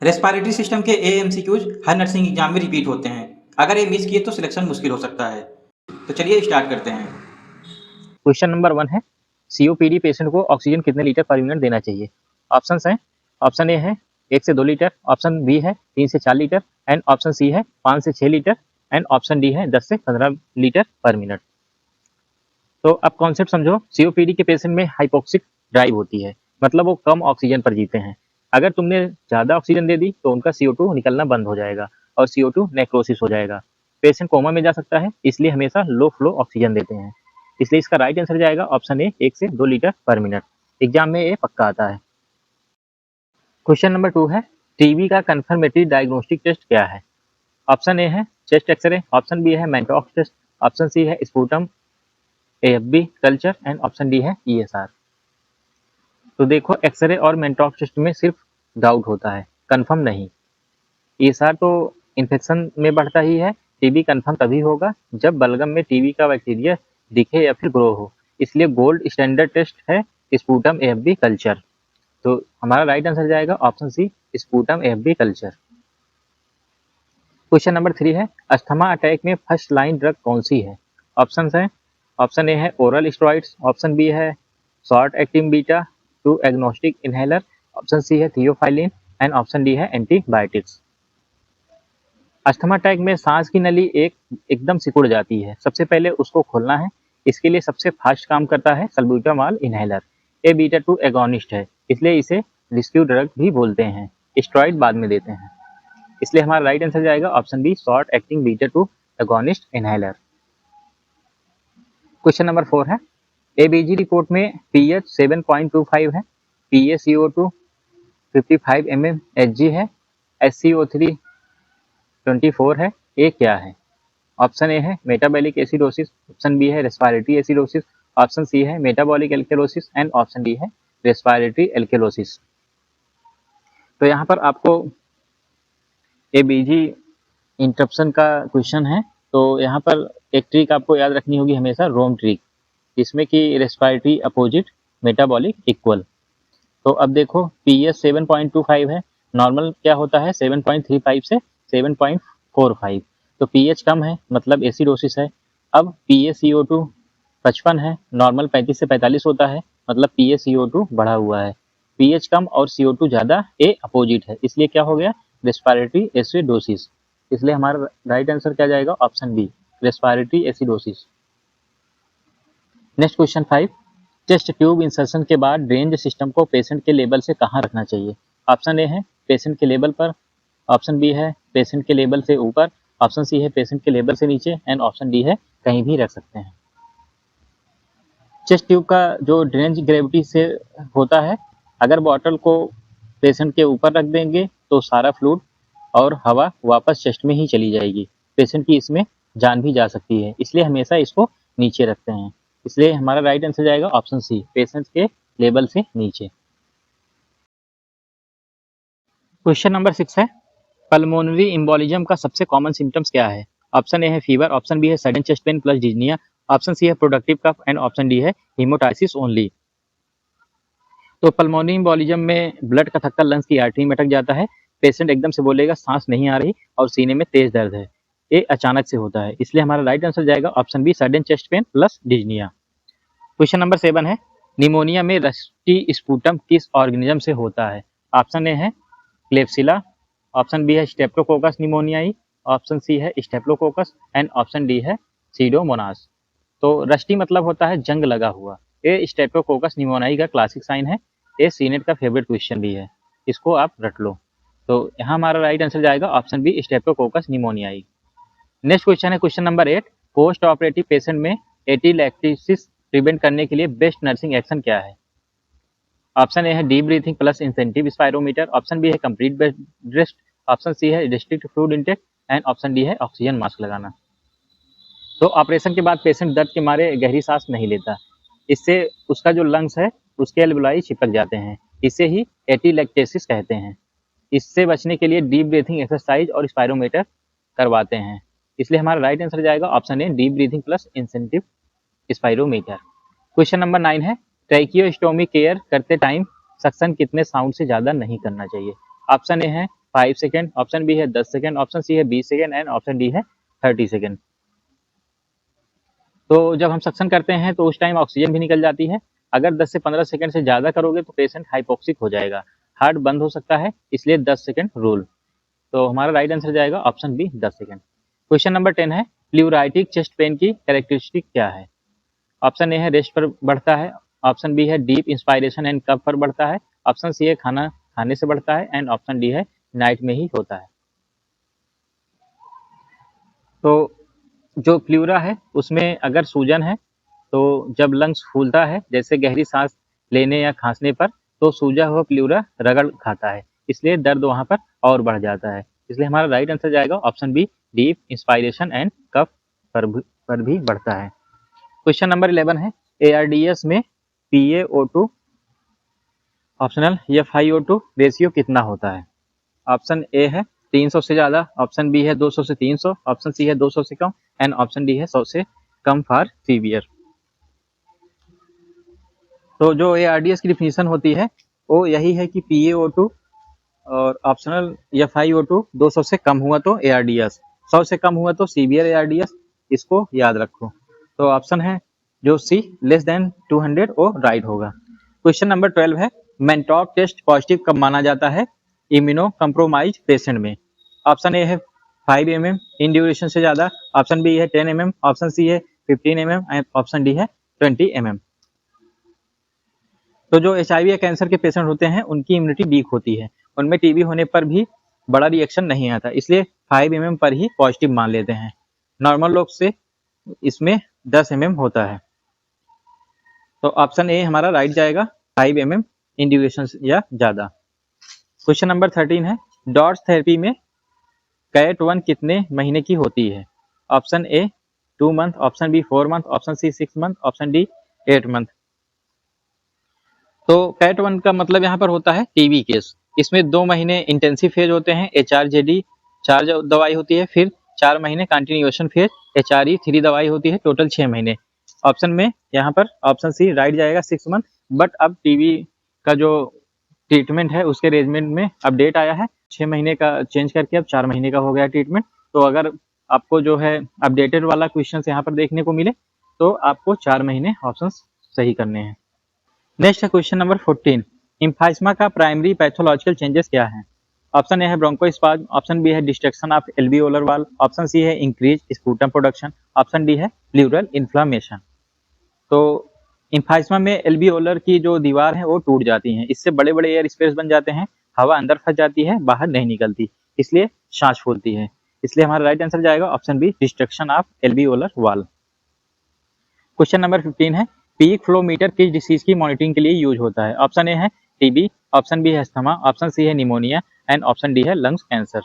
Respiratory system के एएमसीक्यूज हर nursing exam में repeat होते हैं। अगर ये मिस किए तो सिलेक्शन मुश्किल हो सकता है। तो चलिए स्टार्ट करते हैं। क्वेश्चन नंबर 1 है, सीओपीडी पेशेंट को ऑक्सीजन कितने लीटर पर मिनट देना चाहिए? ऑप्शंस हैं, ऑप्शन ए है 1 से 2 लीटर, ऑप्शन बी है 3 से 4 लीटर एंड ऑप्शन सी है 5 से 6 लीटर एंड ऑप्शन डी है 10 से 15 लीटर पर मिनट। तो अब कॉन्सेप्ट समझो। सीओपीडी के पेशेंट में हाइपोक्सिक ड्राइव होती है, मतलब वो कम ऑक्सीजन पर जीते हैं। अगर तुमने ज़्यादा ऑक्सीजन दे दी तो उनका CO2 निकलना बंद हो जाएगा और CO2 नेक्रोसिस हो जाएगा। पेशेंट कोमा में जा सकता है, इसलिए हमेशा लो फ्लो ऑक्सीजन देते हैं। इसलिए इसका राइट आंसर जाएगा ऑप्शन ए, 1 से 2 लीटर पर मिनट। एग्जाम में ये पक्का आता है। क्वेश्चन नंबर 2 है, टीबी का कंफर्मेटरी डायग्नोस्टिक टेस्ट क्या है? ऑप्शन ए है चेस्ट एक्सरे, ऑप्शन बी है मैंटॉक्स टेस्ट, ऑप्शन सी है sputum AFB culture and option D है ESR। तो देखो, एक्सरे और मेंटॉक्स टेस्ट में सिर्फ डाउट होता है, कंफर्म नहीं। ESR तो इन्फेक्शन में बढ़ता ही है। टीबी कंफर्म तभी होगा जब बलगम में टीबी का बैक्टीरिया दिखे या फिर ग्रो हो। इसलिए गोल्ड स्टैंडर्ड टेस्ट है स्पूटम AFB कल्चर। तो हमारा राइट आंसर जाएगा option C, sputum AFB culture. Question number 3 है, अस्थमा अटैक में फर्स्ट लाइन ड्रग कौन सी है? ऑप्शन है, ऑप्शन ए है ओरल स्टेरॉइड्स, ऑप्शन बी है short acting beta 2 agnostic inhaler, option C है थियोफाइलिन एंड ऑप्शन डी है एंटीबायोटिक्स। अस्थमा अटैक में सांस की नली एकदम सिकुड़ जाती है। सबसे पहले उसको खोलना है। इसके लिए सबसे फास्ट काम करता है सल्बुटामॉल इनहेलर। ए बीटा 2 एगोनिस्ट है, इसलिए इसे रेस्क्यू ड्रग भी बोलते हैं। स्टेरॉइड बाद में देते हैं। इसलिए हमारा राइट आंसर जाएगा option B, short acting beta 2 agonist inhaler. Question number 4 है, एबीजी रिपोर्ट में पीएच 7.25 है, PaCO2 55 mmHg है, SCO3 24 है। ए क्या है? ऑप्शन ए है मेटाबॉलिक एसिडोसिस, ऑप्शन बी है रेस्पिरेटरी एसिडोसिस, ऑप्शन सी है metabolic alkalosis and option D है रेस्पिरेटरी एल्केलोसिस। तो यहाँ पर आपको एबीजी इंटरप्शन का क्वेश्चन है। तो यहाँ पर एक ट्रिक आपको याद रखनी होगी हमेशा, रोम ट्रिक, जिसमें कि रेस्पिरेटरी अपोजिट, मेटाबॉलिक इक्वल। तो अब देखो, पीएच 7.25 है, नॉर्मल क्या होता है 7.35 से 7.45। तो पीएच कम है मतलब एसिडोसिस है। अब PaCO2 55 है, नॉर्मल 35 से 45 होता है, मतलब PaCO2 बढ़ा हुआ है। पीएच कम और CO2 ज़्यादा, ए अपोजिट है, इसलिए क्या हो गया रेस्पिरेटरी एसिडोसिस। इसलिए हमारा राइट आंसर क्या जाएगा option B, respiratory acidosis. Next question 5, chest tube insertion के बाद ड्रेनेज सिस्टम को पेशेंट के लेवल से कहाँ रखना चाहिए? ऑप्शन ए है पेशेंट के लेवल पर, ऑप्शन बी है पेशेंट के लेवल से ऊपर, ऑप्शन सी है पेशेंट के लेवल से नीचे एंड ऑप्शन डी है कहीं भी रख सकते हैं। चेस्ट ट्यूब का जो ड्रेनेज ग्रेविटी से होता है, अगर बॉटल को पेशेंट के ऊपर रख देंगे तो सारा फ्लूइड और हवा वापस चेस्ट में ही चली जाएगी। पेशेंट की इसमें जान भी जा सकती है, इसलिए हमेशा इसको नीचे रखते हैं। इसलिए हमारा राइट आंसर जाएगा ऑप्शन सी, पेशेंट के लेवल से नीचे। क्वेश्चन नंबर 6 है, पल्मोनरी एम्बोलिज्म का सबसे कॉमन सिम्टम्स क्या है? ऑप्शन ए है फीवर, ऑप्शन बी है sudden chest pain plus dyspnoea, option C है productive cough and option D है हीमोटाइसिस ओनली। तो पल्मोनरी एम्बोलिज्म में ब्लड का थक्का लंग्स की आर्टरी में अटक जाता है। पेशेंट एकदम से बोलेगा सांस नहीं आ रही और सीने में तेज दर्द है। ये अचानक से होता है, इसलिए हमारा राइट आंसर जाएगा option B, sudden chest pain plus dyspnea. Question number 7 है, निमोनिया में रस्टी स्पूटम किस ऑर्गेनिज्म से होता है? ऑप्शन ए है क्लेप्सिला, ऑप्शन बी है स्टेप्टोकोकस निमोनियाई, ऑप्शन सी है स्टेप्लोकोकस एंड ऑप्शन डी है सीडोमोनास। तो रस्टी मतलब होता है जंग लगा हुआ। ये स्टेप्टोकोकस निमोनियाई का क्लासिक साइन है। ये सीनेट का फेवरेट क्वेश्चन भी है, इसको आप रट लो। तो यहाँ हमारा राइट आंसर जाएगा option B, streptococcus pneumoniae. Next question है question number 8, post operative patient में एटीलैक्टिसिस प्रिवेंट करने के लिए बेस्ट नर्सिंग एक्शन क्या है? ऑप्शन ए है deep breathing plus incentive spirometer, option B है complete bed rest, option C है restrict fluid intake and option D है ऑक्सीजन मास्क लगाना। तो ऑपरेशन के बाद पेशेंट दर्द के मारे गहरी सांस नहीं लेता, इससे उसका जो लंग्स है उसके एल्वेओलाई चिपक जाते हैं, इसे ही एटीलैक्टेसिस कहते हैं। इससे बचने के लिए डीप ब्रीथिंग एक्सरसाइज और स्पायरोमीटर करवाते हैं। इसलिए हमारा राइट आंसर जाएगा option A, deep breathing plus incentive spirometer. Question number 9 है, ट्रैकियोस्टोमी केयर करते टाइम सक्शन कितने साउंड से ज़्यादा नहीं करना चाहिए? ऑप्शन ए है 5 सेकेंड, ऑप्शन बी है 10 सेकेंड, ऑप्शन सी है 20 सेकेंड एंड ऑप्शन डी है 30 सेकेंड। तो जब हम सक्शन करते हैं तो उस टाइम ऑक्सीजन भी निकल जाती है। अगर 10 से 15 सेकंड से ज़्यादा करोगे तो पेशेंट हाइपोक्सिक हो जाएगा, हार्ट बंद हो सकता है, इसलिए 10 सेकंड रूल। तो हमारा राइट आंसर जाएगा option B 10 second. Question number 10 है, प्लूराइटिक चेस्ट पेन की कैरेक्टरिस्टिक क्या है? ऑप्शन ए है रेस्ट पर बढ़ता है, ऑप्शन बी है डीप इंस्पायरेशन एंड कफ पर बढ़ता है, ऑप्शन सी है खाना खाने से बढ़ता है एंड ऑप्शन डी है नाइट में ही होता है। तो जो प्लूरा है उसमें अगर सूजन है तो जब लंग्स फूलता है, जैसे गहरी सांस लेने या खांसने पर, तो सूजा हुआ प्लूरा रगड़ खाता है, इसलिए दर्द वहां पर और बढ़ जाता है। इसलिए हमारा राइट आंसर जाएगा option B deep inspiration and cough पर भी बढ़ता है। क्वेश्चन नंबर 11 है, ARDS में PaO2 ऑप्शनल FiO2 रेशियो कितना होता है? ऑप्शन ए है 300 से ज़्यादा, ऑप्शन बी है 200 से 300, ऑप्शन सी है 200 से कम एंड ऑप्शन डी है 100 से कम फॉर सीवियर। तो जो ARDS की डिफिनीशन होती है वो यही है कि PaO2 और ऑप्शनल FiO2 200 से कम हुआ तो ARDS, 100 से कम हुआ तो सीवियर ARDS, इसको याद रखो। तो ऑप्शन है जो सी लेस देन 200 वो राइट होगा। क्वेश्चन नंबर 12 है, मेंटॉक टेस्ट पॉजिटिव कब माना जाता है इम्यूनो कंप्रोमाइज पेशेंट में? ऑप्शन ए है 5 mm इन ड्यूरेशन से ज़्यादा, ऑप्शन बी है 10 mm, ऑप्शन सी है 15 mm एंड ऑप्शन डी है 20 mm। तो जो HIV या कैंसर के पेशेंट होते हैं उनकी इम्यूनिटी वीक होती है, उनमें टीबी होने पर भी बड़ा रिएक्शन नहीं आता, इसलिए 5 mm पर ही पॉजिटिव मान लेते हैं। नॉर्मल लोग से इसमें 10 mm होता है। तो ऑप्शन ए हमारा राइट जाएगा 5 mm इन ड्यूरेशन या ज़्यादा। क्वेश्चन नंबर 13 है, डॉट्स थेरेपी में कैट 1 कितने महीने की होती है? Option A 2 month, option B 4 month, option C 6 month, option D 8 month. तो कैट 1 का मतलब यहाँ पर होता है टीबी केस। इसमें 2 महीने इंटेंसिव फेज होते हैं, HRJD 4 दवाई होती है, फिर 4 महीने कंटिन्यूएशन फेज HRE 3 दवाई होती है, टोटल 6 महीने। ऑप्शन में यहाँ पर ऑप्शन सी राइट जाएगा 6 मंथ। बट अब टीबी का जो ट्रीटमेंट है उसके रेजमेंट में अपडेट आया है, 6 महीने का चेंज करके अब 4 महीने का हो गया ट्रीटमेंट। तो अगर आपको जो है अपडेटेड वाला क्वेश्चन यहाँ पर देखने को मिले तो आपको 4 महीने ऑप्शन सही करने हैं। नेक्स्ट है क्वेश्चन नंबर 14, एम्फाइसमा का प्राइमरी पैथोलॉजिकल चेंजेस क्या है? ऑप्शन ए है ब्रोंकोस्पाज्म, ऑप्शन बी है डिस्ट्रक्शन ऑफ एल्वियोलर वाल, ऑप्शन सी है increase sputum production, option D है प्लूरल इन्फ्लामेशन। तो एम्फाइसमा में एल्वियोलर की जो दीवार है वो टूट जाती है, इससे बड़े बड़े एयर स्पेस बन जाते हैं, हवा अंदर फंस जाती है, बाहर नहीं निकलती, इसलिए सांस फूलती है। इसलिए हमारा राइट आंसर जाएगा option B destruction of alveolar wall. Question number 15 है, पीक फ्लो मीटर किस डिसीज की मॉनिटरिंग के लिए यूज होता है? ऑप्शन ए है टीबी, ऑप्शन बी है अस्थमा, ऑप्शन सी है निमोनिया एंड ऑप्शन डी है लंग्स कैंसर।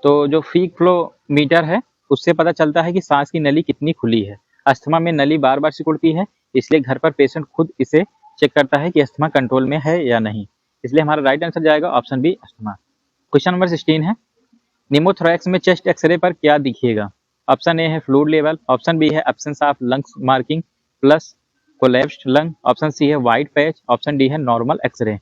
तो जो पीक फ्लो मीटर है उससे पता चलता है कि सांस की नली कितनी खुली है। अस्थमा में नली बार बार सिकुड़ती है, इसलिए घर पर पेशेंट खुद इसे चेक करता है कि अस्थमा कंट्रोल में है या नहीं, इसलिए हमारा राइट आंसर जाएगा option B asthma. Question number 16 है, निमोथोरैक्स में चेस्ट एक्सरे पर क्या दिखेगा? ऑप्शन ए है फ्लूइड लेवल, ऑप्शन बी है absence of lungs marking plus collapsed lung, option C है वाइट पैच, ऑप्शन डी है नॉर्मल एक्सरे।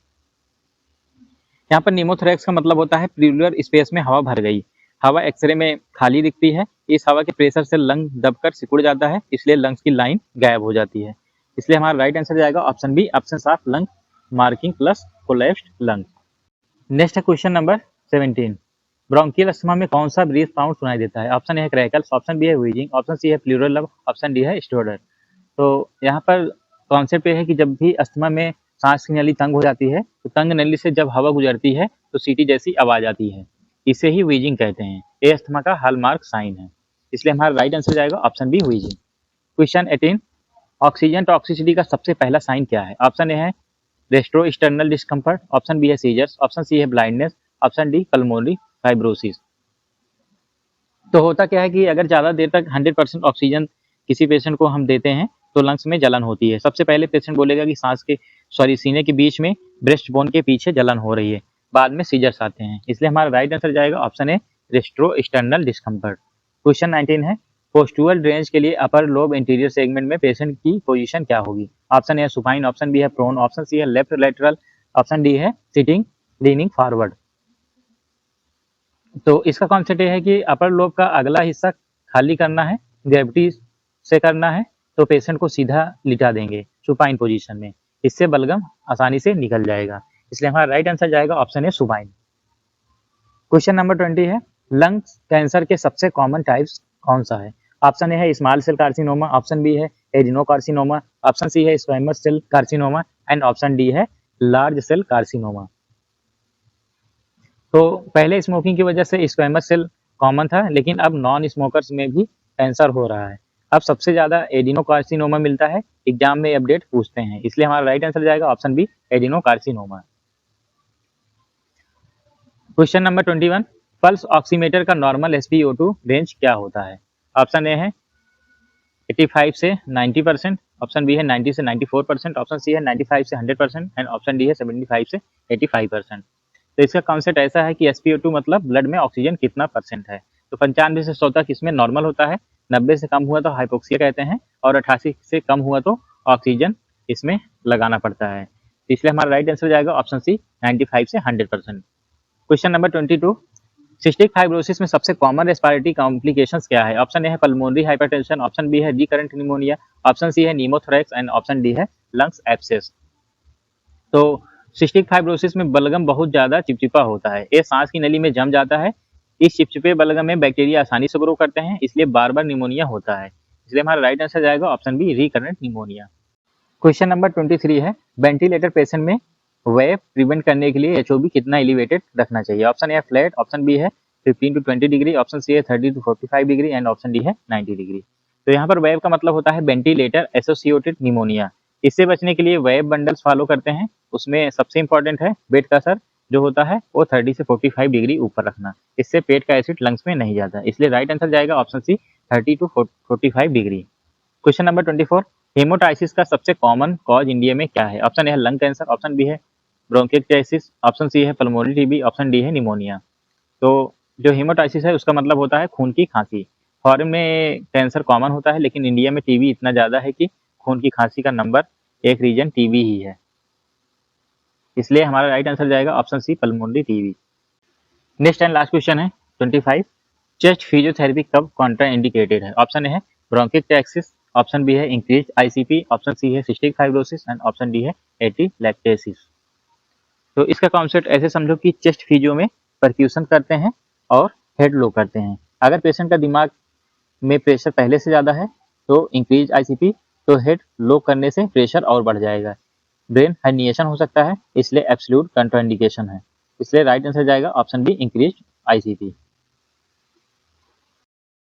यहाँ पर निमोथोरैक्स का मतलब होता है प्लूरल स्पेस में हवा भर गई, हवा एक्सरे में खाली दिखती है, इस हवा के प्रेशर से लंग दबकर सिकुड़ जाता है, इसलिए लंग्स की लाइन गायब हो जाती है। इसलिए हमारा राइट आंसर जाएगा option B absence of lung marking plus collapsed lung. Next है क्वेश्चन नंबर 17, ब्रोंकियल अस्थमा में कौन सा ब्रीथ साउंड सुनाई देता है? ऑप्शन ए है क्रैकल्स, ऑप्शन बी है व्हीजिंग, ऑप्शन सी है प्लूरल लब, ऑप्शन डी है स्टोडर। तो यहाँ पर कॉन्सेप्ट ये है कि जब भी अस्थमा में सांस की नली तंग हो जाती है तो तंग नली से जब हवा गुजरती है तो सीटी जैसी आवाज आती है, इसे ही व्हीजिंग कहते हैं। ये अस्थमा का हॉलमार्क साइन है, इसलिए हमारा राइट आंसर जाएगा option B wheezing. Question 18, oxygen toxicity का सबसे पहला साइन क्या है? ऑप्शन ए है रेस्ट्रोस्टर्नल डिस्कम्फर्ट, ऑप्शन बी है सीजर्स, ऑप्शन सी है blindness, option D pulmonary fibrosis. तो होता क्या है कि अगर ज़्यादा देर तक 100% ऑक्सीजन किसी पेशेंट को हम देते हैं तो लंग्स में जलन होती है। सबसे पहले पेशेंट बोलेगा कि सीने के बीच में ब्रेस्ट बोन के पीछे जलन हो रही है, बाद में सीजर्स आते हैं, इसलिए हमारा राइट आंसर जाएगा ऑप्शन ए रेस्ट्रोस्टर्नल डिस्कम्फर्ट। क्वेश्चन 19 है, पोस्टुरल ड्रेनेज के लिए अपर लोब इंटीरियर सेगमेंट में पेशेंट की पोजीशन क्या होगी? ऑप्शन ए है सुपाइन, ऑप्शन बी है प्रोन, ऑप्शन सी है लेफ्ट लेटरल, ऑप्शन डी है सिटिंग लीनिंग फॉरवर्ड। तो इसका कॉन्सेप्ट ये है कि अपर लोब का अगला हिस्सा खाली करना है, ग्रेविटी से करना है, तो पेशेंट को सीधा लिटा देंगे सुपाइन पोजीशन में, इससे बलगम आसानी से निकल जाएगा। इसलिए हमारा राइट आंसर जाएगा option A supine. Question number 20 है, लंग्स कैंसर के सबसे कॉमन टाइप्स कौन सा है? ऑप्शन ए है small cell carcinoma, option B है एडिनोकार्सिनोमा, ऑप्शन सी है squamous cell carcinoma and option D है लार्ज सेल कार्सिनोमा। तो पहले स्मोकिंग की वजह से स्क्वैमस सेल कॉमन था, लेकिन अब नॉन स्मोकर्स में भी कैंसर हो रहा है। अब सबसे ज्यादा एडिनोकार्सिनोमा मिलता है, एग्जाम में अपडेट पूछते हैं, इसलिए हमारा राइट आंसर जाएगा option B adenocarcinoma. Question number 21, pulse oximeter का नॉर्मल SpO2 रेंज क्या होता है? ऑप्शन ए है 85 से 90%, ऑप्शन बी है 90 से 94%, ऑप्शन सी है 95 से 100% एंड ऑप्शन डी है 75 से 85%। तो इसका कॉन्सेप्ट ऐसा है कि SpO2 मतलब ब्लड में ऑक्सीजन कितना परसेंट है। तो 95 से 100 तक इसमें नॉर्मल होता है, 90 से कम हुआ तो हाइपोक्सिया कहते हैं और 88 से कम हुआ तो ऑक्सीजन इसमें लगाना पड़ता है। इसलिए हमारा राइट आंसर जाएगा ऑप्शन सी 95 से 100%। क्वेश्चन नंबर 22, सिस्टिक फाइब्रोसिस में सबसे कॉमन रेस्पिरेटरी कॉम्प्लिकेशंस क्या है? ऑप्शन ए है पल्मोनरी हाइपरटेंशन, ऑप्शन बी है रिकरेंट निमोनिया, ऑप्शन सी है नीमोथोरैक्स एंड ऑप्शन डी है लंग्स एब्सेस। तो सिस्टिक फाइब्रोसिस में बलगम बहुत ज्यादा चिपचिपा होता है, ये सांस की नली में जम जाता है। इस चिपचिपे बलगम में बैक्टीरिया आसानी से ग्रो करते हैं, इसलिए बार बार निमोनिया होता है। इसलिए हमारा राइट आंसर जाएगा option B recurrent pneumonia. Question number 23 है, वेंटिलेटर पेशेंट में वेव प्रिवेंट करने के लिए HOB कितना एलिवेटेड रखना चाहिए? ऑप्शन ए है फ्लैट, ऑप्शन बी है 15 to 20 डिग्री, ऑप्शन सी है 30 to 45 degree and option D है 90 डिग्री। तो यहाँ पर वेव का मतलब होता है वेंटिलेटर एसोसिएटेड निमोनिया। इससे बचने के लिए वेव बंडल्स फॉलो करते हैं, उसमें सबसे इंपॉर्टेंट है बेड का सर जो होता है वो 30 से 45 डिग्री ऊपर रखना, इससे पेट का एसिड लंग्स में नहीं जाता। इसलिए राइट आंसर जाएगा option C 30 to 45 degree. Question number 24, haemoptysis का सबसे कॉमन कॉज इंडिया में क्या है? ऑप्शन ए है लंग कैंसर, ऑप्शन बी है ब्रोंकिक्टाइसिस, ऑप्शन सी है पल्मोनरी टीबी, ऑप्शन डी है निमोनिया। तो जो हेमोटाइसिस है उसका मतलब होता है खून की खांसी। फॉरेन में कैंसर कॉमन होता है, लेकिन इंडिया में टीबी इतना ज़्यादा है कि खून की खांसी का नंबर एक रीजन टीबी ही है। इसलिए हमारा राइट आंसर जाएगा option C pulmonary TB. Next and last question है 25, चेस्ट फिजियोथेरेपी कब कॉन्ट्रा इंडिकेटेड है? ऑप्शन ए है ब्रोंकिक्टाइसिस, ऑप्शन बी है इंक्रीज ICP, ऑप्शन सी है cystic fibrosis and option D है एटीलैक्टेसिस। तो इसका कॉन्सेप्ट ऐसे समझो कि चेस्ट फिजियो में परक्यूशन करते हैं और हेड लो करते हैं। अगर पेशेंट का दिमाग में प्रेशर पहले से ज़्यादा है तो इंक्रीज ICP, तो हेड लो करने से प्रेशर और बढ़ जाएगा। ब्रेन हर्निएशन हो सकता है, इसलिए एब्सोल्यूट कंट्राइंडिकेशन है। इसलिए राइट आंसर जाएगा ऑप्शन बी इंक्रीज ICP।